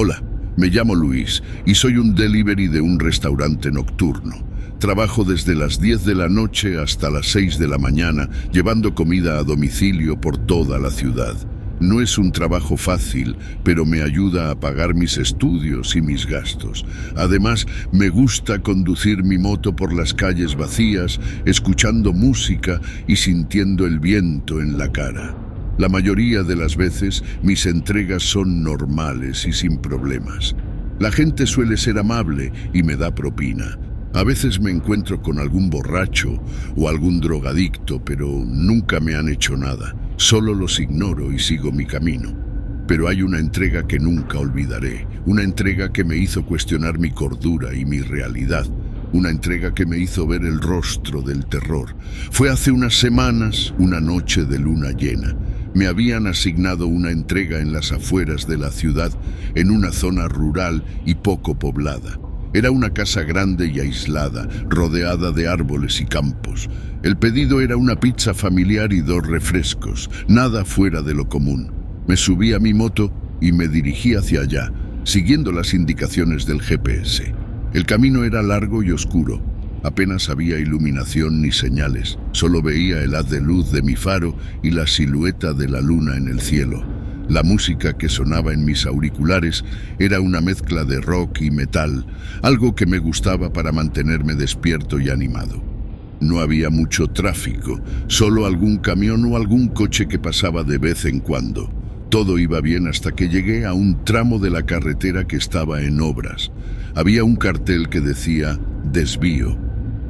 Hola, me llamo Luis y soy un delivery de un restaurante nocturno. Trabajo desde las 10 de la noche hasta las 6 de la mañana, llevando comida a domicilio por toda la ciudad. No es un trabajo fácil, pero me ayuda a pagar mis estudios y mis gastos. Además, me gusta conducir mi moto por las calles vacías, escuchando música y sintiendo el viento en la cara. La mayoría de las veces, mis entregas son normales y sin problemas. La gente suele ser amable y me da propina. A veces me encuentro con algún borracho o algún drogadicto, pero nunca me han hecho nada. Solo los ignoro y sigo mi camino. Pero hay una entrega que nunca olvidaré, una entrega que me hizo cuestionar mi cordura y mi realidad, una entrega que me hizo ver el rostro del terror. Fue hace unas semanas, una noche de luna llena. Me habían asignado una entrega en las afueras de la ciudad, en una zona rural y poco poblada. Era una casa grande y aislada, rodeada de árboles y campos. El pedido era una pizza familiar y 2 refrescos, nada fuera de lo común. Me subí a mi moto y me dirigí hacia allá, siguiendo las indicaciones del GPS. El camino era largo y oscuro. Apenas había iluminación ni señales. Solo veía el haz de luz de mi faro y la silueta de la luna en el cielo. La música que sonaba en mis auriculares era una mezcla de rock y metal, algo que me gustaba para mantenerme despierto y animado. No había mucho tráfico, solo algún camión o algún coche que pasaba de vez en cuando. Todo iba bien hasta que llegué a un tramo de la carretera que estaba en obras. Había un cartel que decía «Desvío»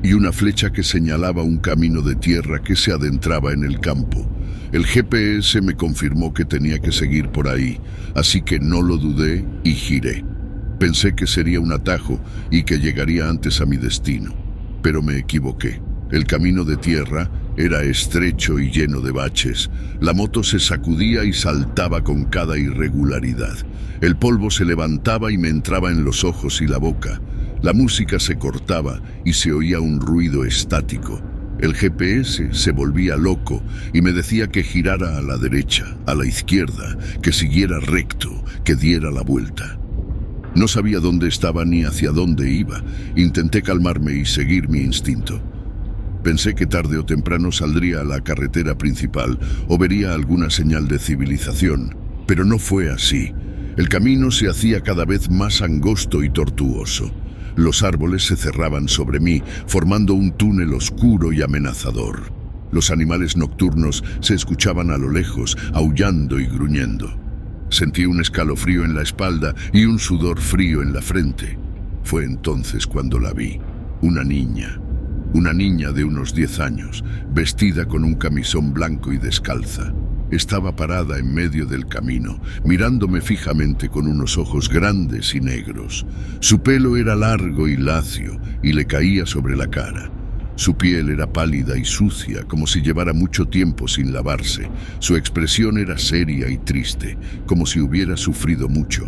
y una flecha que señalaba un camino de tierra que se adentraba en el campo. El GPS me confirmó que tenía que seguir por ahí, así que no lo dudé y giré. Pensé que sería un atajo y que llegaría antes a mi destino, pero me equivoqué. El camino de tierra era estrecho y lleno de baches. La moto se sacudía y saltaba con cada irregularidad. El polvo se levantaba y me entraba en los ojos y la boca. La música se cortaba y se oía un ruido estático. El GPS se volvía loco y me decía que girara a la derecha, a la izquierda, que siguiera recto, que diera la vuelta. No sabía dónde estaba ni hacia dónde iba. Intenté calmarme y seguir mi instinto. Pensé que tarde o temprano saldría a la carretera principal o vería alguna señal de civilización, pero no fue así. El camino se hacía cada vez más angosto y tortuoso. Los árboles se cerraban sobre mí, formando un túnel oscuro y amenazador. Los animales nocturnos se escuchaban a lo lejos, aullando y gruñendo. Sentí un escalofrío en la espalda y un sudor frío en la frente. Fue entonces cuando la vi. Una niña de unos 10 años, vestida con un camisón blanco y descalza. Estaba parada en medio del camino, mirándome fijamente con unos ojos grandes y negros. Su pelo era largo y lacio y le caía sobre la cara. Su piel era pálida y sucia, como si llevara mucho tiempo sin lavarse. Su expresión era seria y triste, como si hubiera sufrido mucho.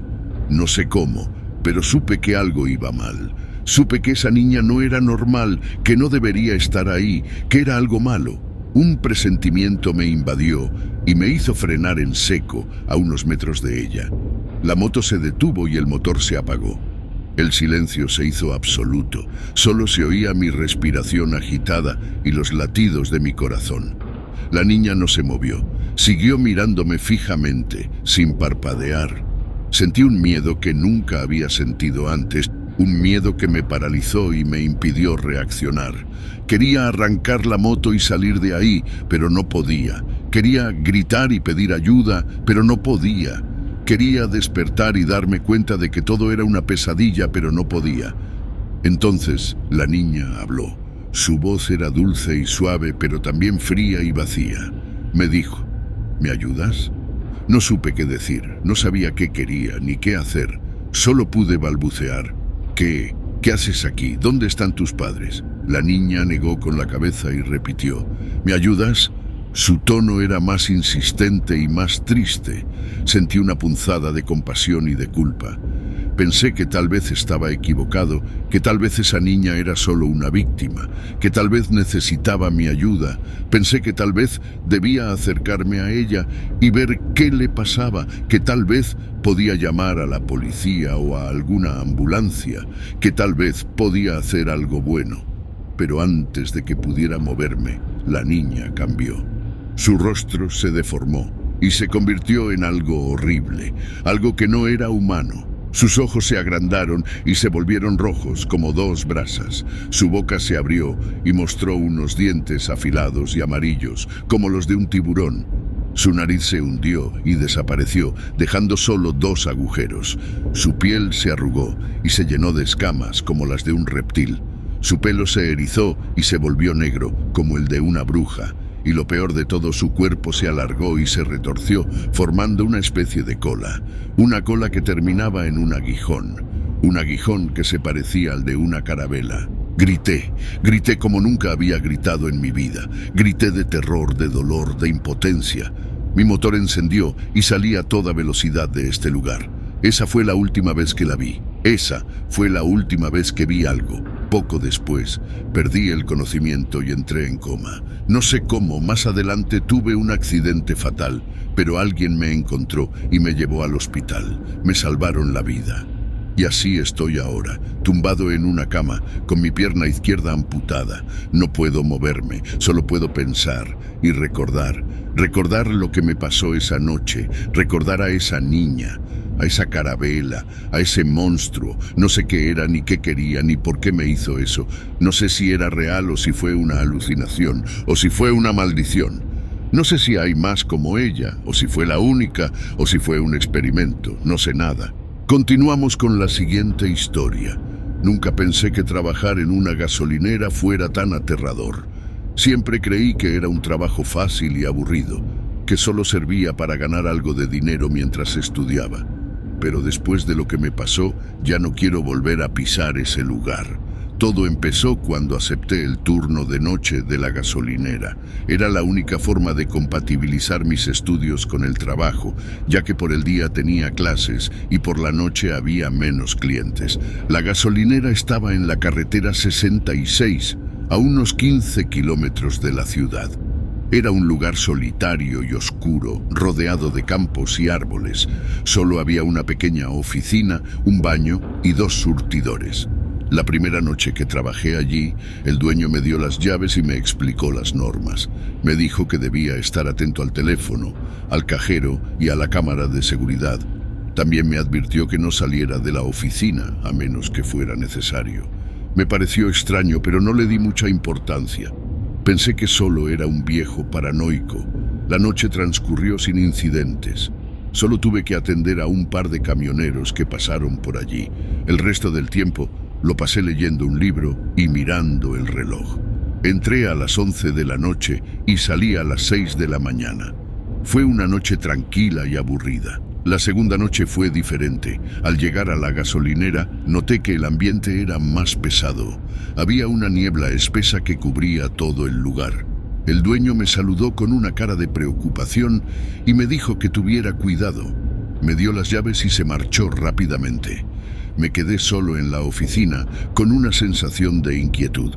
No sé cómo, pero supe que algo iba mal. Supe que esa niña no era normal, que no debería estar ahí, que era algo malo. Un presentimiento me invadió y me hizo frenar en seco a unos metros de ella. La moto se detuvo y el motor se apagó. El silencio se hizo absoluto. Solo se oía mi respiración agitada y los latidos de mi corazón. La niña no se movió. Siguió mirándome fijamente, sin parpadear. Sentí un miedo que nunca había sentido antes. Un miedo que me paralizó y me impidió reaccionar. Quería arrancar la moto y salir de ahí, pero no podía. Quería gritar y pedir ayuda, pero no podía. Quería despertar y darme cuenta de que todo era una pesadilla, pero no podía. Entonces la niña habló. Su voz era dulce y suave, pero también fría y vacía. Me dijo, ¿me ayudas? No supe qué decir, no sabía qué quería ni qué hacer. Solo pude balbucear. ¿Qué haces aquí? ¿Dónde están tus padres? La niña negó con la cabeza y repitió, ¿me ayudas? Su tono era más insistente y más triste. Sentí una punzada de compasión y de culpa. Pensé que tal vez estaba equivocado, que tal vez esa niña era solo una víctima, que tal vez necesitaba mi ayuda. Pensé que tal vez debía acercarme a ella y ver qué le pasaba, que tal vez podía llamar a la policía o a alguna ambulancia, que tal vez podía hacer algo bueno. Pero antes de que pudiera moverme, la niña cambió. Su rostro se deformó y se convirtió en algo horrible, algo que no era humano. Sus ojos se agrandaron y se volvieron rojos como dos brasas. Su boca se abrió y mostró unos dientes afilados y amarillos, como los de un tiburón. Su nariz se hundió y desapareció, dejando solo dos agujeros. Su piel se arrugó y se llenó de escamas como las de un reptil. Su pelo se erizó y se volvió negro, como el de una bruja. Y lo peor de todo, su cuerpo se alargó y se retorció, formando una especie de cola. Una cola que terminaba en un aguijón que se parecía al de una carabela. Grité como nunca había gritado en mi vida. Grité de terror, de dolor, de impotencia. Mi motor encendió y salí a toda velocidad de este lugar. Esa fue la última vez que la vi. Esa fue la última vez que vi algo. Poco después, perdí el conocimiento y entré en coma. No sé cómo, más adelante tuve un accidente fatal, pero alguien me encontró y me llevó al hospital. Me salvaron la vida. Y así estoy ahora, tumbado en una cama, con mi pierna izquierda amputada. No puedo moverme, solo puedo pensar y recordar lo que me pasó esa noche, recordar a esa niña, a esa carabela, a ese monstruo. No sé qué era, ni qué quería, ni por qué me hizo eso. No sé si era real o si fue una alucinación, o si fue una maldición. No sé si hay más como ella, o si fue la única, o si fue un experimento. No sé nada. Continuamos con la siguiente historia. Nunca pensé que trabajar en una gasolinera fuera tan aterrador. Siempre creí que era un trabajo fácil y aburrido, que solo servía para ganar algo de dinero mientras estudiaba. Pero después de lo que me pasó, ya no quiero volver a pisar ese lugar. Todo empezó cuando acepté el turno de noche de la gasolinera. Era la única forma de compatibilizar mis estudios con el trabajo, ya que por el día tenía clases y por la noche había menos clientes. La gasolinera estaba en la carretera 66, a unos 15 kilómetros de la ciudad. Era un lugar solitario y oscuro, rodeado de campos y árboles. Solo había una pequeña oficina, un baño y dos surtidores. La primera noche que trabajé allí, el dueño me dio las llaves y me explicó las normas. Me dijo que debía estar atento al teléfono, al cajero y a la cámara de seguridad. También me advirtió que no saliera de la oficina, a menos que fuera necesario. Me pareció extraño, pero no le di mucha importancia. Pensé que solo era un viejo paranoico. La noche transcurrió sin incidentes. Solo tuve que atender a un par de camioneros que pasaron por allí. El resto del tiempo lo pasé leyendo un libro y mirando el reloj. Entré a las 11 de la noche y salí a las 6 de la mañana. Fue una noche tranquila y aburrida. La segunda noche fue diferente. Al llegar a la gasolinera, noté que el ambiente era más pesado. Había una niebla espesa que cubría todo el lugar. El dueño me saludó con una cara de preocupación y me dijo que tuviera cuidado. Me dio las llaves y se marchó rápidamente. Me quedé solo en la oficina con una sensación de inquietud.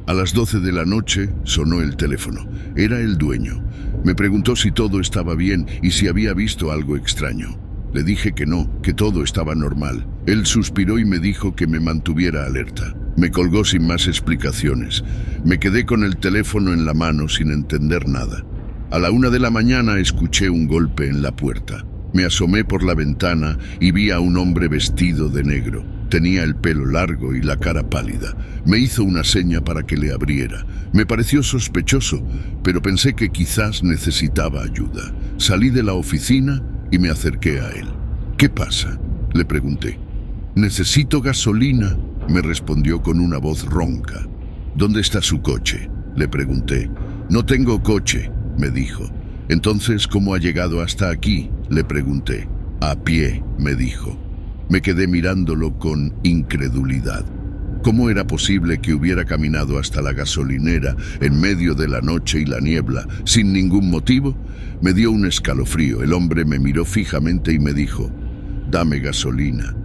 A las 12 de la noche sonó el teléfono. Era el dueño. Me preguntó si todo estaba bien y si había visto algo extraño. Le dije que no, que todo estaba normal. Él suspiró y me dijo que me mantuviera alerta. Me colgó sin más explicaciones. Me quedé con el teléfono en la mano sin entender nada. A la 1 de la mañana escuché un golpe en la puerta. Me asomé por la ventana y vi a un hombre vestido de negro. Tenía el pelo largo y la cara pálida. Me hizo una seña para que le abriera. Me pareció sospechoso, pero pensé que quizás necesitaba ayuda. Salí de la oficina y me acerqué a él. ¿Qué pasa?, le pregunté. Necesito gasolina, me respondió con una voz ronca. ¿Dónde está su coche?, le pregunté. No tengo coche, me dijo. Entonces, ¿cómo ha llegado hasta aquí?, le pregunté. A pie, me dijo. Me quedé mirándolo con incredulidad. ¿Cómo era posible que hubiera caminado hasta la gasolinera en medio de la noche y la niebla, sin ningún motivo? Me dio un escalofrío. El hombre me miró fijamente y me dijo: «Dame gasolina».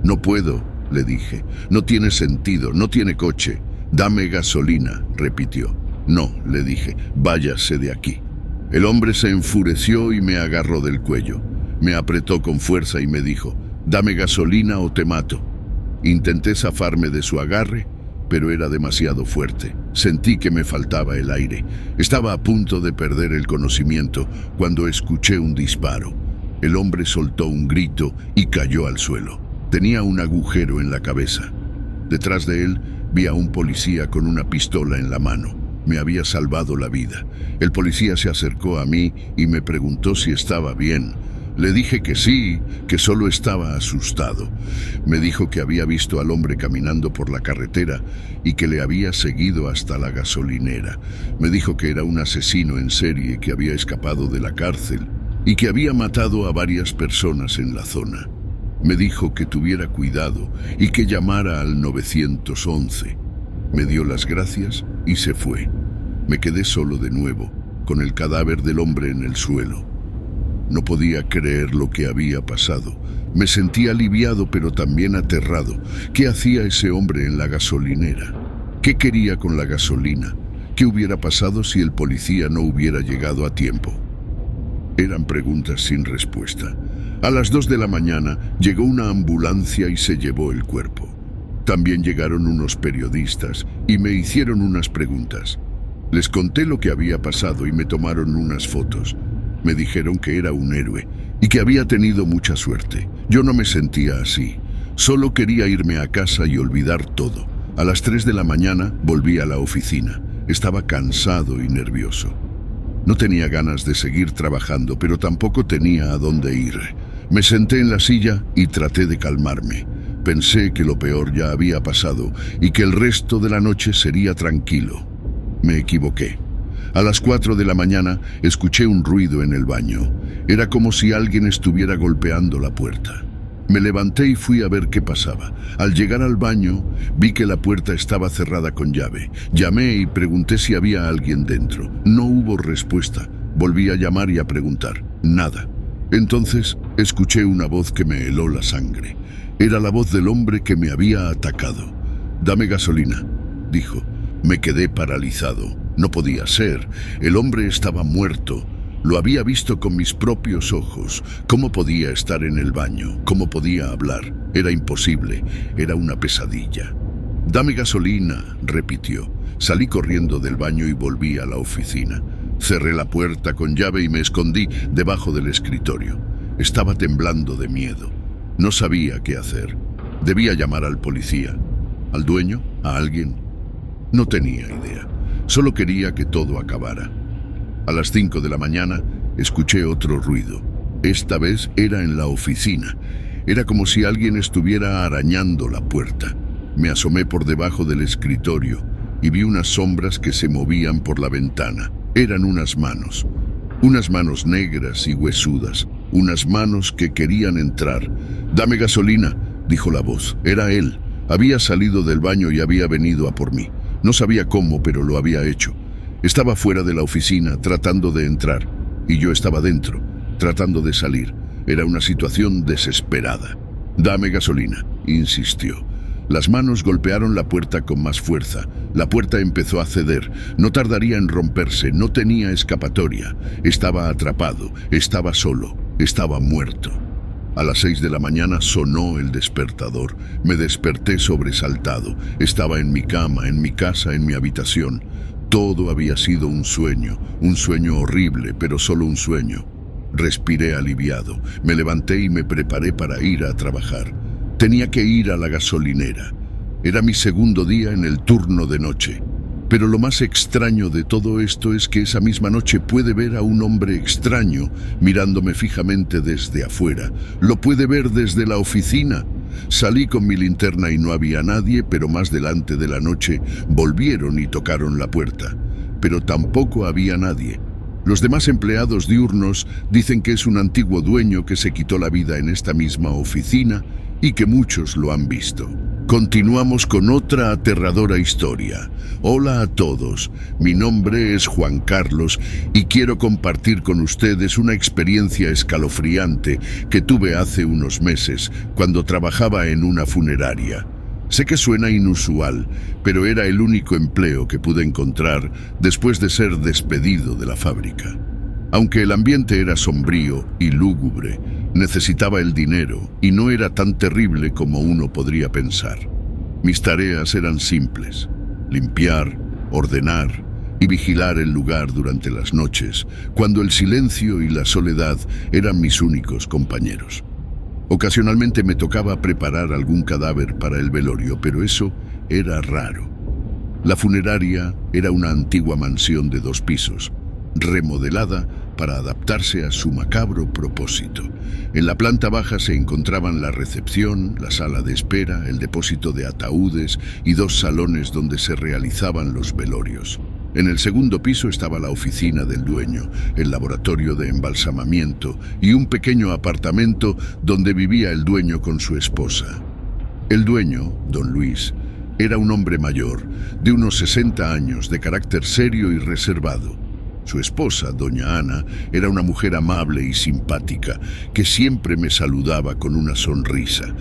No puedo, le dije. No tiene sentido, no tiene coche. Dame gasolina, repitió. No, le dije, váyase de aquí. El hombre se enfureció y me agarró del cuello. Me apretó con fuerza y me dijo, dame gasolina o te mato. Intenté zafarme de su agarre, pero era demasiado fuerte. Sentí que me faltaba el aire. Estaba a punto de perder el conocimiento cuando escuché un disparo. El hombre soltó un grito y cayó al suelo. Tenía un agujero en la cabeza. Detrás de él vi a un policía con una pistola en la mano. Me había salvado la vida. El policía se acercó a mí y me preguntó si estaba bien. Le dije que sí, que solo estaba asustado. Me dijo que había visto al hombre caminando por la carretera y que le había seguido hasta la gasolinera. Me dijo que era un asesino en serie que había escapado de la cárcel y que había matado a varias personas en la zona. Me dijo que tuviera cuidado y que llamara al 911. Me dio las gracias y se fue. Me quedé solo de nuevo, con el cadáver del hombre en el suelo. No podía creer lo que había pasado. Me sentí aliviado pero también aterrado. ¿Qué hacía ese hombre en la gasolinera? ¿Qué quería con la gasolina? ¿Qué hubiera pasado si el policía no hubiera llegado a tiempo? Eran preguntas sin respuesta. A las 2 de la mañana llegó una ambulancia y se llevó el cuerpo. También llegaron unos periodistas y me hicieron unas preguntas. Les conté lo que había pasado y me tomaron unas fotos. Me dijeron que era un héroe y que había tenido mucha suerte. Yo no me sentía así. Solo quería irme a casa y olvidar todo. A las 3 de la mañana volví a la oficina. Estaba cansado y nervioso. No tenía ganas de seguir trabajando, pero tampoco tenía a dónde ir. Me senté en la silla y traté de calmarme. Pensé que lo peor ya había pasado y que el resto de la noche sería tranquilo. Me equivoqué. A las 4 de la mañana escuché un ruido en el baño. Era como si alguien estuviera golpeando la puerta. Me levanté y fui a ver qué pasaba. Al llegar al baño, vi que la puerta estaba cerrada con llave. Llamé y pregunté si había alguien dentro. No hubo respuesta. Volví a llamar y a preguntar. Nada. Entonces escuché una voz que me heló la sangre. Era la voz del hombre que me había atacado. «Dame gasolina», dijo. Me quedé paralizado. No podía ser. El hombre estaba muerto. Lo había visto con mis propios ojos. ¿Cómo podía estar en el baño? ¿Cómo podía hablar? Era imposible. Era una pesadilla. «Dame gasolina», repitió. Salí corriendo del baño y volví a la oficina. Cerré la puerta con llave y me escondí debajo del escritorio. Estaba temblando de miedo. No sabía qué hacer. Debía llamar al policía. ¿Al dueño? ¿A alguien? No tenía idea. Solo quería que todo acabara. A las 5 de la mañana escuché otro ruido. Esta vez era en la oficina. Era como si alguien estuviera arañando la puerta. Me asomé por debajo del escritorio y vi unas sombras que se movían por la ventana. Eran unas manos negras y huesudas, unas manos que querían entrar. «Dame gasolina», dijo la voz. Era él. Había salido del baño y había venido a por mí. No sabía cómo, pero lo había hecho. Estaba fuera de la oficina, tratando de entrar, y yo estaba dentro, tratando de salir. Era una situación desesperada. «Dame gasolina», insistió. Las manos golpearon la puerta con más fuerza. La puerta empezó a ceder. No tardaría en romperse. No tenía escapatoria. Estaba atrapado. Estaba solo. Estaba muerto. A las 6 de la mañana sonó el despertador. Me desperté sobresaltado. Estaba en mi cama, en mi casa, en mi habitación. Todo había sido un sueño horrible, pero solo un sueño. Respiré aliviado. Me levanté y me preparé para ir a trabajar. Tenía que ir a la gasolinera. Era mi segundo día en el turno de noche. Pero lo más extraño de todo esto es que esa misma noche puede ver a un hombre extraño mirándome fijamente desde afuera. Lo puede ver desde la oficina. Salí con mi linterna y no había nadie, pero más delante de la noche volvieron y tocaron la puerta. Pero tampoco había nadie. Los demás empleados diurnos dicen que es un antiguo dueño que se quitó la vida en esta misma oficina y que muchos lo han visto. Continuamos con otra aterradora historia. Hola a todos, mi nombre es Juan Carlos y quiero compartir con ustedes una experiencia escalofriante que tuve hace unos meses cuando trabajaba en una funeraria. Sé que suena inusual, pero era el único empleo que pude encontrar después de ser despedido de la fábrica. Aunque el ambiente era sombrío y lúgubre, necesitaba el dinero y no era tan terrible como uno podría pensar. Mis tareas eran simples: limpiar, ordenar y vigilar el lugar durante las noches, cuando el silencio y la soledad eran mis únicos compañeros. Ocasionalmente me tocaba preparar algún cadáver para el velorio, pero eso era raro. La funeraria era una antigua mansión de 2 pisos, remodelada para adaptarse a su macabro propósito. En la planta baja se encontraban la recepción, la sala de espera, el depósito de ataúdes y 2 salones donde se realizaban los velorios. En el segundo piso estaba la oficina del dueño, el laboratorio de embalsamamiento y un pequeño apartamento donde vivía el dueño con su esposa. El dueño, don Luis, era un hombre mayor, de unos 60 años, de carácter serio y reservado. Su esposa, doña Ana, era una mujer amable y simpática, que siempre me saludaba con una sonrisa.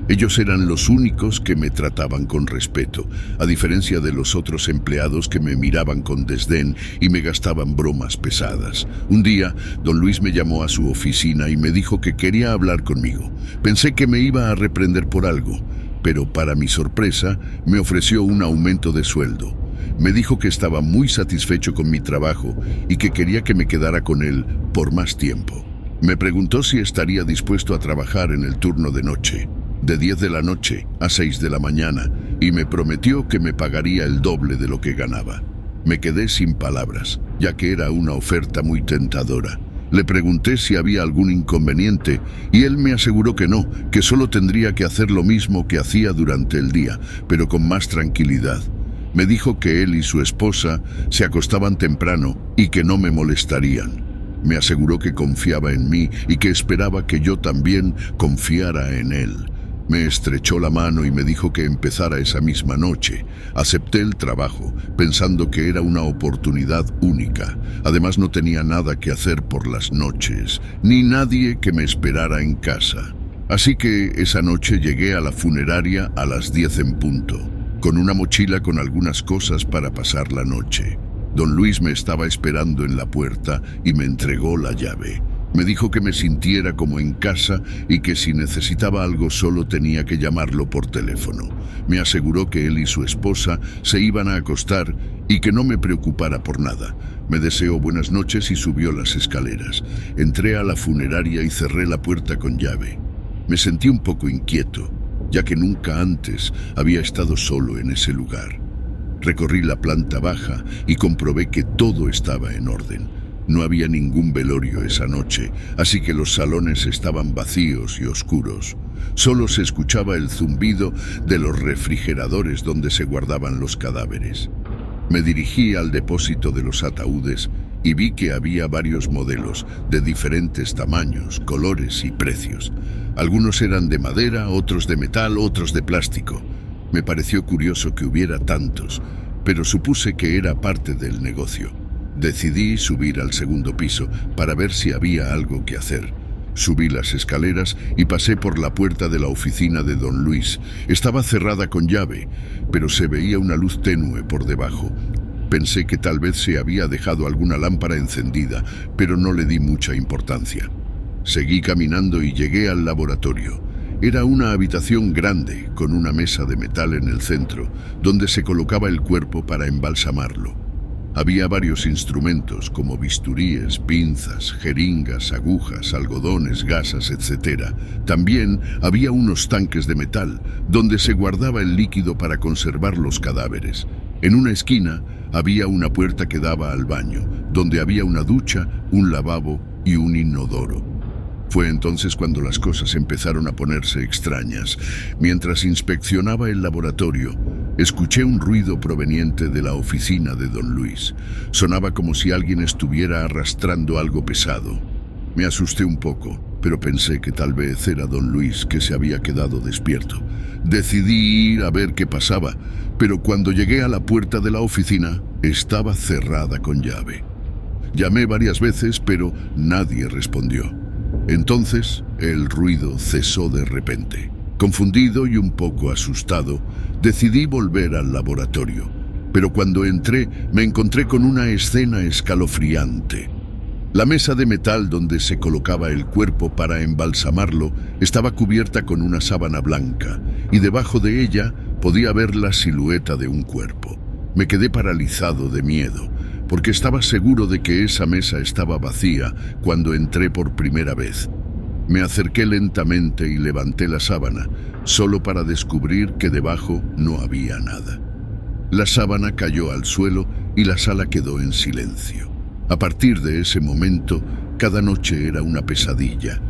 Ellos eran los únicos que me trataban con respeto, a diferencia de los otros empleados que me miraban con desdén y me gastaban bromas pesadas. Un día, don Luis me llamó a su oficina y me dijo que quería hablar conmigo. Pensé que me iba a reprender por algo, pero para mi sorpresa, me ofreció un aumento de sueldo. Me dijo que estaba muy satisfecho con mi trabajo y que quería que me quedara con él por más tiempo. Me preguntó si estaría dispuesto a trabajar en el turno de noche, de 10 de la noche a 6 de la mañana, y me prometió que me pagaría el doble de lo que ganaba. Me quedé sin palabras, ya que era una oferta muy tentadora. Le pregunté si había algún inconveniente y él me aseguró que no, que solo tendría que hacer lo mismo que hacía durante el día, pero con más tranquilidad. Me dijo que él y su esposa se acostaban temprano y que no me molestarían. Me aseguró que confiaba en mí y que esperaba que yo también confiara en él. Me estrechó la mano y me dijo que empezara esa misma noche. Acepté el trabajo, pensando que era una oportunidad única. Además, no tenía nada que hacer por las noches, ni nadie que me esperara en casa. Así que esa noche llegué a la funeraria a las 10 en punto, con una mochila con algunas cosas para pasar la noche. Don Luis me estaba esperando en la puerta y me entregó la llave. Me dijo que me sintiera como en casa y que si necesitaba algo solo tenía que llamarlo por teléfono. Me aseguró que él y su esposa se iban a acostar y que no me preocupara por nada. Me deseó buenas noches y subió las escaleras. Entré a la funeraria y cerré la puerta con llave. Me sentí un poco inquieto, ya que nunca antes había estado solo en ese lugar. Recorrí la planta baja y comprobé que todo estaba en orden. No había ningún velorio esa noche, así que los salones estaban vacíos y oscuros. Solo se escuchaba el zumbido de los refrigeradores donde se guardaban los cadáveres. Me dirigí al depósito de los ataúdes y vi que había varios modelos de diferentes tamaños, colores y precios. Algunos eran de madera, otros de metal, otros de plástico. Me pareció curioso que hubiera tantos, pero supuse que era parte del negocio. Decidí subir al segundo piso para ver si había algo que hacer. Subí las escaleras y pasé por la puerta de la oficina de don Luis. Estaba cerrada con llave, pero se veía una luz tenue por debajo. Pensé que tal vez se había dejado alguna lámpara encendida, pero no le di mucha importancia. Seguí caminando y llegué al laboratorio. Era una habitación grande, con una mesa de metal en el centro, donde se colocaba el cuerpo para embalsamarlo. Había varios instrumentos como bisturíes, pinzas, jeringas, agujas, algodones, gasas, etc. También había unos tanques de metal donde se guardaba el líquido para conservar los cadáveres. En una esquina había una puerta que daba al baño, donde había una ducha, un lavabo y un inodoro. Fue entonces cuando las cosas empezaron a ponerse extrañas. Mientras inspeccionaba el laboratorio, escuché un ruido proveniente de la oficina de don Luis. Sonaba como si alguien estuviera arrastrando algo pesado. Me asusté un poco, pero pensé que tal vez era don Luis que se había quedado despierto. Decidí ir a ver qué pasaba, pero cuando llegué a la puerta de la oficina, estaba cerrada con llave. Llamé varias veces, pero nadie respondió. Entonces, el ruido cesó de repente. Confundido y un poco asustado, decidí volver al laboratorio, pero cuando entré me encontré con una escena escalofriante. La mesa de metal donde se colocaba el cuerpo para embalsamarlo estaba cubierta con una sábana blanca y debajo de ella podía ver la silueta de un cuerpo. Me quedé paralizado de miedo, porque estaba seguro de que esa mesa estaba vacía cuando entré por primera vez. Me acerqué lentamente y levanté la sábana, solo para descubrir que debajo no había nada. La sábana cayó al suelo y la sala quedó en silencio. A partir de ese momento, cada noche era una pesadilla.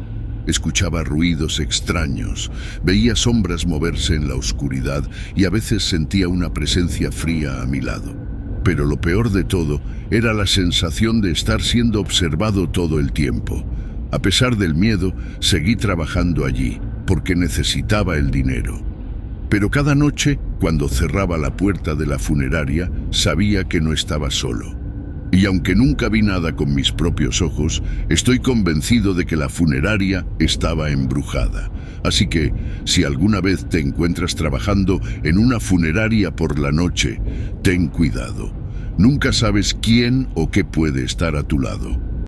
Escuchaba ruidos extraños, veía sombras moverse en la oscuridad y a veces sentía una presencia fría a mi lado. Pero lo peor de todo era la sensación de estar siendo observado todo el tiempo. A pesar del miedo, seguí trabajando allí, porque necesitaba el dinero. Pero cada noche, cuando cerraba la puerta de la funeraria, sabía que no estaba solo. Y aunque nunca vi nada con mis propios ojos, estoy convencido de que la funeraria estaba embrujada. Así que, si alguna vez te encuentras trabajando en una funeraria por la noche, ten cuidado. Nunca sabes quién o qué puede estar a tu lado.